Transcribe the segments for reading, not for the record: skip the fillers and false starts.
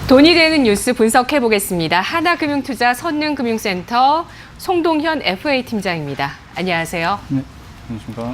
돈이 되는 뉴스 분석해 보겠습니다. 하나금융투자 선능금융센터 송동현 FA 팀장입니다. 안녕하세요. 네, 안녕하십니까.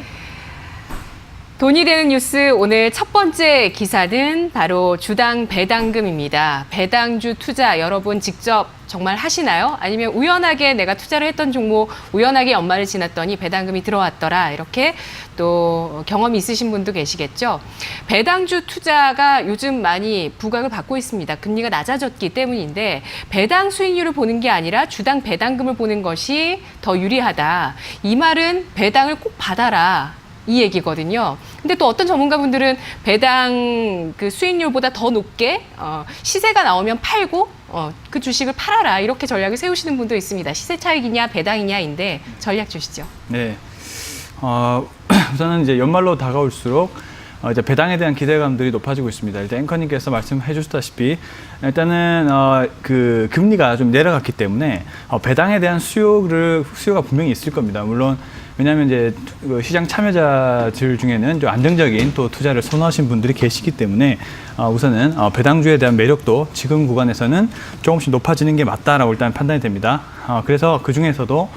돈이 되는 뉴스 오늘 첫 번째 기사는 바로 주당 배당금입니다. 배당주 투자 여러분 직접 정말 하시나요? 아니면 우연하게 내가 투자를 했던 종목 우연하게 연말을 지났더니 배당금이 들어왔더라. 이렇게 또 경험이 있으신 분도 계시겠죠. 배당주 투자가 요즘 많이 부각을 받고 있습니다. 금리가 낮아졌기 때문인데 배당 수익률을 보는 게 아니라 주당 배당금을 보는 것이 더 유리하다. 이 말은 배당을 꼭 받아라. 이 얘기거든요. 근데 또 어떤 전문가분들은 배당 그 수익률보다 더 높게 시세가 나오면 팔고 그 주식을 팔아라 이렇게 전략을 세우시는 분도 있습니다. 시세 차익이냐 배당이냐인데 전략 주시죠. 네, 우선은 이제 연말로 다가올수록 이제 배당에 대한 기대감들이 높아지고 있습니다. 일단 앵커님께서 말씀해 주셨다시피 일단은 그 금리가 좀 내려갔기 때문에 배당에 대한 수요가 분명히 있을 겁니다. 물론 왜냐하면 이제 시장 참여자들 중에는 좀 안정적인 또 투자를 선호하신 분들이 계시기 때문에 우선은 배당주에 대한 매력도 지금 구간에서는 조금씩 높아지는 게 맞다라고 일단 판단이 됩니다. 그래서 그 중에서도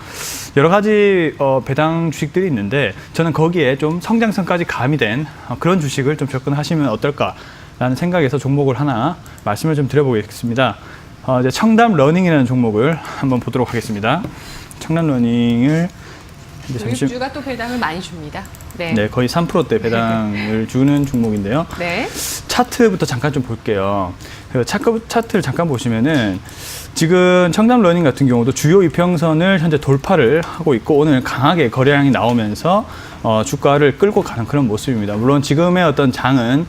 여러 가지 배당 주식들이 있는데 저는 거기에 좀 성장성까지 가미된 그런 주식을 좀 접근하시면 어떨까라는 생각에서 종목을 하나 말씀을 좀 드려보겠습니다. 이제 청담 러닝이라는 종목을 한번 보도록 하겠습니다. 청담 러닝을 교육주가 또 배당을 많이 줍니다. 네, 네, 거의 3%대 배당을 주는 종목인데요. 네. 차트부터 잠깐 좀 볼게요. 그 차트를 잠깐 보시면은 지금 청담 러닝 같은 경우도 주요 이평선을 현재 돌파를 하고 있고 오늘 강하게 거래량이 나오면서 주가를 끌고 가는 그런 모습입니다. 물론 지금의 어떤 장은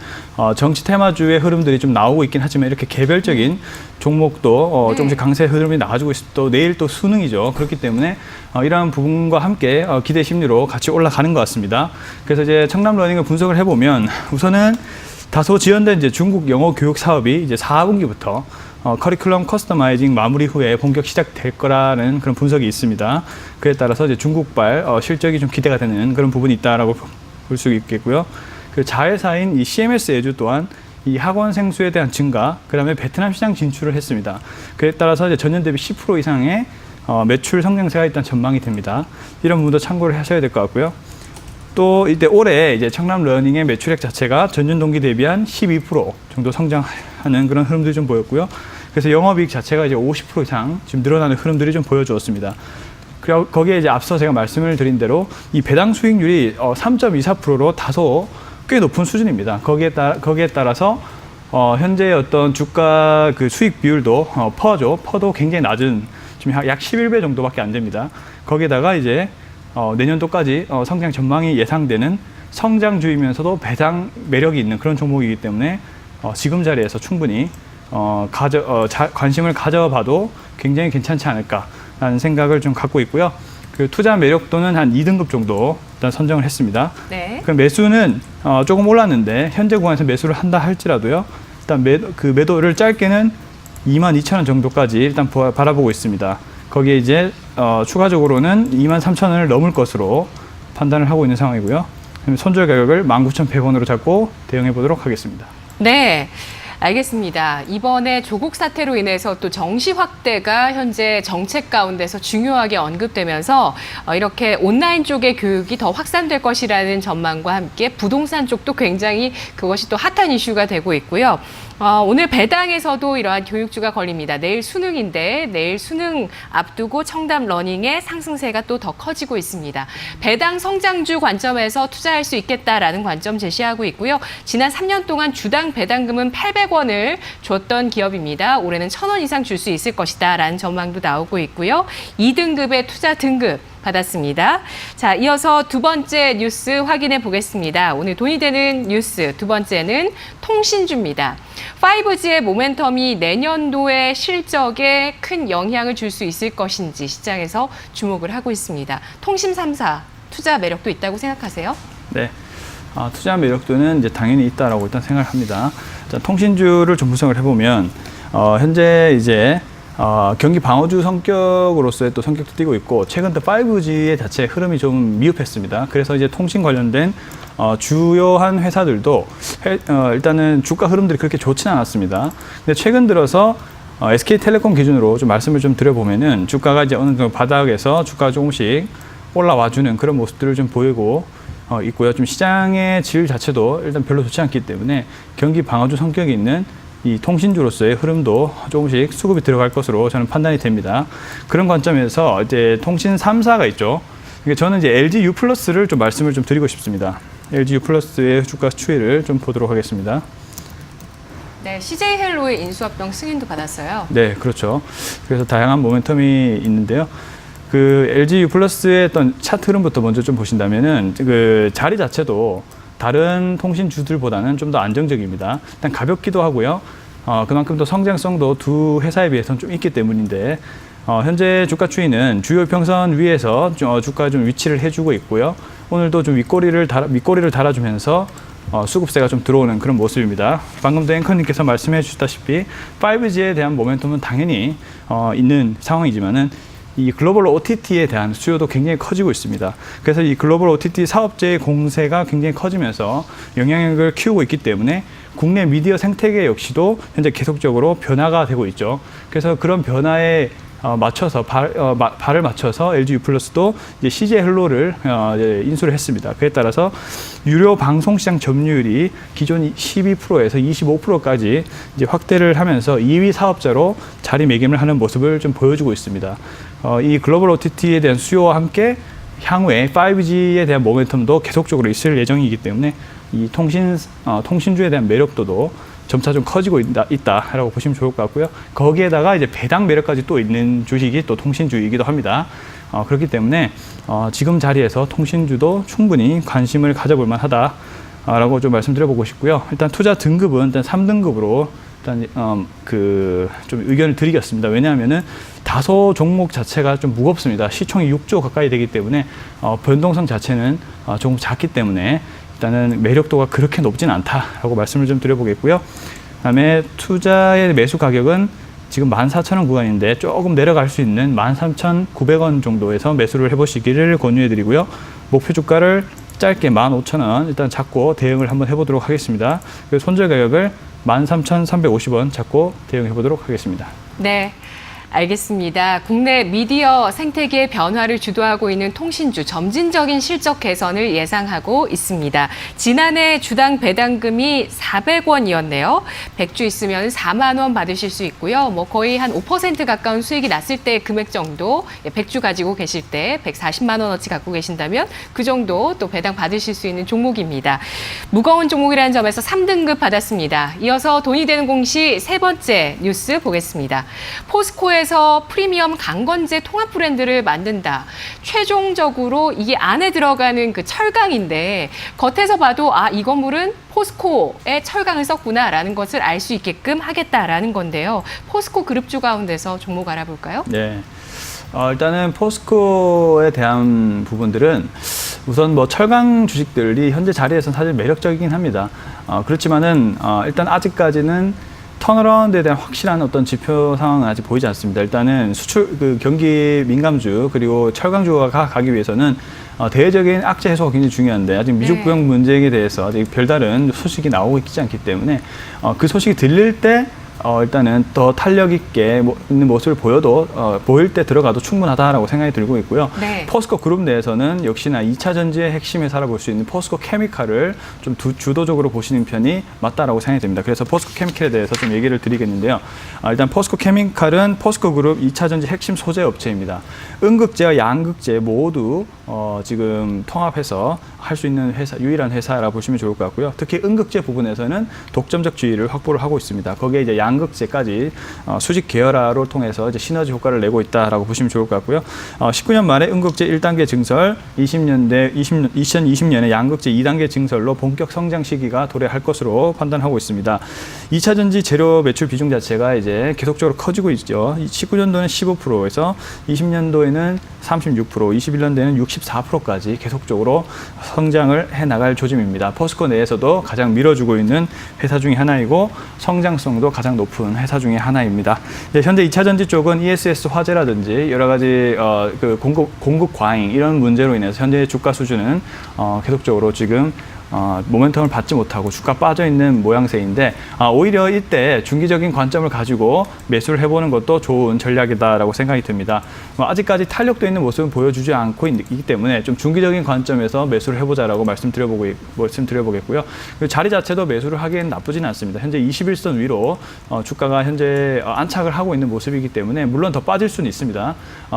정치 테마주의 흐름들이 좀 나오고 있긴 하지만 이렇게 개별적인 종목도 조금씩 강세 흐름이 나와주고 있고 또 내일 또 수능이죠. 그렇기 때문에 이러한 부분과 함께 기대 심리로 같이 올라가는 것 같습니다. 그래서 이제 청담 러닝을 분석을 해보면 우선은 다소 지연된 이제 중국 영어 교육 사업이 이제 4분기부터 커리큘럼 커스터마이징 마무리 후에 본격 시작될 거라는 그런 분석이 있습니다. 그에 따라서 이제 중국발 실적이 좀 기대가 되는 그런 부분이 있다라고 볼 수 있겠고요. 그 자회사인 이 CMS 에듀 또한 이 학원 생수에 대한 증가, 그다음에 베트남 시장 진출을 했습니다. 그에 따라서 이제 전년 대비 10% 이상의 매출 성장세가 일단 전망이 됩니다. 이런 부분도 참고를 하셔야 될 것 같고요. 또 이때 올해 이제 청남 러닝의 매출액 자체가 전년 동기 대비한 12% 정도 성장하는 그런 흐름들이 좀 보였고요. 그래서 영업이익 자체가 이제 50% 이상 지금 늘어나는 흐름들이 좀 보여주었습니다. 그리고 거기에 이제 앞서 제가 말씀을 드린 대로 이 배당 수익률이 3.24%로 다소 꽤 높은 수준입니다. 거기에 따라서 현재 어떤 주가 그 수익 비율도 퍼도 굉장히 낮은 지금 약 11배 정도밖에 안 됩니다. 거기에다가 이제 내년도까지 성장 전망이 예상되는 성장주이면서도 배당 매력이 있는 그런 종목이기 때문에 지금 자리에서 충분히 관심을 가져봐도 굉장히 괜찮지 않을까라는 생각을 좀 갖고 있고요. 그 투자 매력도는 한 2등급 정도 일단 선정을 했습니다. 네. 그 매수는 조금 올랐는데 현재 구간에서 매수를 한다 할지라도요. 일단 매도를 짧게는 22,000원 정도까지 일단 바라보고 있습니다. 거기에 이제 추가적으로는 23,000원을 넘을 것으로 판단을 하고 있는 상황이고요. 손절 가격을 19,100원으로 잡고 대응해 보도록 하겠습니다. 네. 알겠습니다. 이번에 조국 사태로 인해서 또 정시 확대가 현재 정책 가운데서 중요하게 언급되면서 이렇게 온라인 쪽의 교육이 더 확산될 것이라는 전망과 함께 부동산 쪽도 굉장히 그것이 또 핫한 이슈가 되고 있고요. 오늘 배당에서도 이러한 교육주가 걸립니다. 내일 수능인데 내일 수능 앞두고 청담 러닝의 상승세가 또 더 커지고 있습니다. 배당 성장주 관점에서 투자할 수 있겠다라는 관점 제시하고 있고요. 지난 3년 동안 주당 배당금은 800원을 줬던 기업입니다. 올해는 1,000원 이상 줄 수 있을 것이다라는 전망도 나오고 있고요. 2등급의 투자 등급 받았습니다. 자, 이어서 두 번째 뉴스 확인해 보겠습니다. 오늘 돈이 되는 뉴스 두 번째는 통신주입니다. 5G의 모멘텀이 내년도의 실적에 큰 영향을 줄 수 있을 것인지 시장에서 주목을 하고 있습니다. 통신 3사 투자 매력도 있다고 생각하세요? 네. 투자 매력도는 이제 당연히 있다라고 일단 생각을 합니다. 자, 통신주를 좀 분석을 해보면 현재 이제 경기 방어주 성격으로서의 또 성격도 띄고 있고 최근 또 5G의 자체 흐름이 좀 미흡했습니다. 그래서 이제 통신 관련된 주요한 회사들도 일단은 주가 흐름들이 그렇게 좋지는 않았습니다. 근데 최근 들어서 SK텔레콤 기준으로 좀 말씀을 좀 드려보면은 주가가 이제 어느 정도 바닥에서 주가가 조금씩 올라와주는 그런 모습들을 좀 보이고 있고요. 좀 시장의 질 자체도 일단 별로 좋지 않기 때문에 경기 방어주 성격이 있는 이 통신주로서의 흐름도 조금씩 수급이 들어갈 것으로 저는 판단이 됩니다. 그런 관점에서 이제 통신 3사가 있죠. 그러니까 저는 이제 LG U+를 좀 말씀을 좀 드리고 싶습니다. LG U+의 주가 추이를 좀 보도록 하겠습니다. 네, CJ헬로의 인수합병 승인도 받았어요. 네, 그렇죠. 그래서 다양한 모멘텀이 있는데요. 그 LG U+의 어떤 차트 흐름부터 먼저 좀 보신다면은 그 자리 자체도 다른 통신주들보다는 좀 더 안정적입니다. 일단 가볍기도 하고요. 그만큼 더 성장성도 두 회사에 비해서는 좀 있기 때문인데 현재 주가 추이는 주요 평선 위에서 주가 좀 위치를 해주고 있고요. 오늘도 좀 밑꼬리를 달아주면서 수급세가 좀 들어오는 그런 모습입니다. 방금도 앵커님께서 말씀해 주셨다시피 5G에 대한 모멘텀은 당연히 있는 상황이지만은 이 글로벌 OTT에 대한 수요도 굉장히 커지고 있습니다. 그래서 이 글로벌 OTT 사업체의 공세가 굉장히 커지면서 영향력을 키우고 있기 때문에 국내 미디어 생태계 역시도 현재 계속적으로 변화가 되고 있죠. 그래서 그런 변화에 맞춰서 발을 맞춰서 LG U+도 이제 CJ 헬로를 인수를 했습니다. 그에 따라서 유료 방송 시장 점유율이 기존 12%에서 25%까지 이제 확대를 하면서 2위 사업자로 자리매김을 하는 모습을 좀 보여주고 있습니다. 이 글로벌 OTT에 대한 수요와 함께 향후에 5G에 대한 모멘텀도 계속적으로 있을 예정이기 때문에 이 통신주에 대한 매력도도 점차 좀 커지고 있다라고 보시면 좋을 것 같고요. 거기에다가 이제 배당 매력까지 또 있는 주식이 또 통신주이기도 합니다. 그렇기 때문에 지금 자리에서 통신주도 충분히 관심을 가져볼 만하다라고 좀 말씀드려보고 싶고요. 일단 투자 등급은 일단 3등급으로 일단 좀 의견을 드리겠습니다. 왜냐하면은 다소 종목 자체가 좀 무겁습니다. 시총이 6조 가까이 되기 때문에 변동성 자체는 조금 작기 때문에 일단은 매력도가 그렇게 높진 않다라고 말씀을 좀 드려보겠고요. 그다음에 투자의 매수 가격은 지금 14,000원 구간인데 조금 내려갈 수 있는 13,900원 정도에서 매수를 해보시기를 권유해드리고요. 목표 주가를 짧게 15,000원 일단 잡고 대응을 한번 해보도록 하겠습니다. 그리고 손절 가격을 13,350원 잡고 대응해보도록 하겠습니다. 네. 알겠습니다. 국내 미디어 생태계의 변화를 주도하고 있는 통신주 점진적인 실적 개선을 예상하고 있습니다. 지난해 주당 배당금이 400원이었네요. 100주 있으면 4만 원 받으실 수 있고요. 거의 한 5% 가까운 수익이 났을 때 금액 정도, 100주 가지고 계실 때 140만 원어치 갖고 계신다면 그 정도 또 배당 받으실 수 있는 종목입니다. 무거운 종목이라는 점에서 3등급 받았습니다. 이어서 돈이 되는 공시 세 번째 뉴스 보겠습니다. 포스코의 에서 프리미엄 강건제 통합 브랜드를 만든다. 최종적으로 이게 안에 들어가는 그 철강인데 겉에서 봐도 이 건물은 포스코의 철강을 썼구나라는 것을 알 수 있게끔 하겠다라는 건데요. 포스코 그룹주 가운데서 종목 알아볼까요? 네. 일단은 포스코에 대한 부분들은 우선 철강 주식들이 현재 자리에서는 사실 매력적이긴 합니다. 그렇지만은 일단 아직까지는 턴어라운드에 대한 확실한 어떤 지표 상황은 아직 보이지 않습니다. 일단은 경기 민감주 그리고 철강주가 가기 위해서는 대외적인 악재 해소가 굉장히 중요한데 아직 미중 무역 문제에 대해서 아직 별다른 소식이 나오고 있지 않기 때문에 그 소식이 들릴 때 일단은 더 탄력 있게 있는 모습을 보일 때 들어가도 충분하다라고 생각이 들고 있고요. 네. 포스코 그룹 내에서는 역시나 2차 전지의 핵심 회사라 볼 수 있는 포스코 케미칼을 좀 주도적으로 보시는 편이 맞다라고 생각이 됩니다. 그래서 포스코 케미칼에 대해서 좀 얘기를 드리겠는데요. 일단 포스코 케미칼은 포스코 그룹 2차 전지 핵심 소재 업체입니다. 음극재와 양극재 모두 지금 통합해서 할 수 있는 유일한 회사라 보시면 좋을 것 같고요. 특히 음극재 부분에서는 독점적 지위를 확보를 하고 있습니다. 거기에 이제 양극재까지 수직 계열화를 통해서 이제 시너지 효과를 내고 있다라고 보시면 좋을 것 같고요. 19년 말에 음극재 1단계 증설, 2020년에 양극재 2단계 증설로 본격 성장 시기가 도래할 것으로 판단하고 있습니다. 2차 전지 재료 매출 비중 자체가 이제 계속적으로 커지고 있죠. 19년도는 15%에서 20년도에는 36%, 21년도에는 64%까지 계속적으로 성장을 해나갈 조짐입니다. 포스코 내에서도 가장 밀어주고 있는 회사 중에 하나이고 성장성도 가장 높은 회사 중에 하나입니다. 현재 2차 전지 쪽은 ESS 화재라든지 여러 가지 공급 과잉 이런 문제로 인해서 현재 주가 수준은 계속적으로 지금 모멘텀을 받지 못하고 주가 빠져 있는 모양새인데 오히려 이때 중기적인 관점을 가지고 매수를 해보는 것도 좋은 전략이다라고 생각이 듭니다. 아직까지 탄력도 있는 모습은 보여주지 않고 있기 때문에 좀 중기적인 관점에서 매수를 해보자라고 말씀드려보겠고요. 그리고 자리 자체도 매수를 하기엔 나쁘지는 않습니다. 현재 21선 위로 주가가 현재 안착을 하고 있는 모습이기 때문에 물론 더 빠질 수는 있습니다.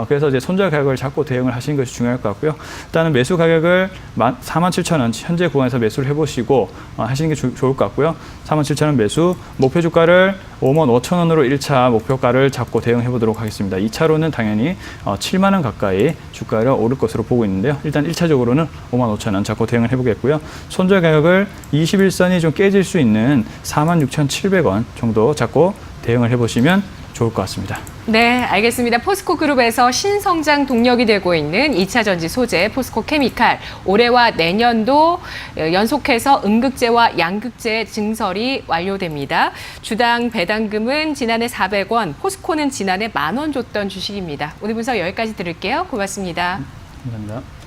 그래서 이제 손절 가격을 잡고 대응을 하시는 것이 중요할 것 같고요. 일단은 매수 가격을 47,000원 현재 구간에서 매수를 해보시고 하시는 게 좋을 것 같고요. 47,000원 매수, 목표 주가를 55,000원으로 1차 목표가를 잡고 대응해 보도록 하겠습니다. 2차로는 당연히 7만 원 가까이 주가가 오를 것으로 보고 있는데요. 일단 1차적으로는 55,000원 잡고 대응을 해보겠고요. 손절 가격을 21선이 좀 깨질 수 있는 46,700원 정도 잡고 대응을 해보시면 좋을 것 같습니다. 네, 알겠습니다. 포스코 그룹에서 신성장 동력이 되고 있는 2차 전지 소재 포스코 케미칼 올해와 내년도 연속해서 음극재와 양극재 증설이 완료됩니다. 주당 배당금은 지난해 400원, 포스코는 지난해 10,000원 줬던 주식입니다. 오늘 분석 여기까지 들을게요. 고맙습니다. 감사합니다.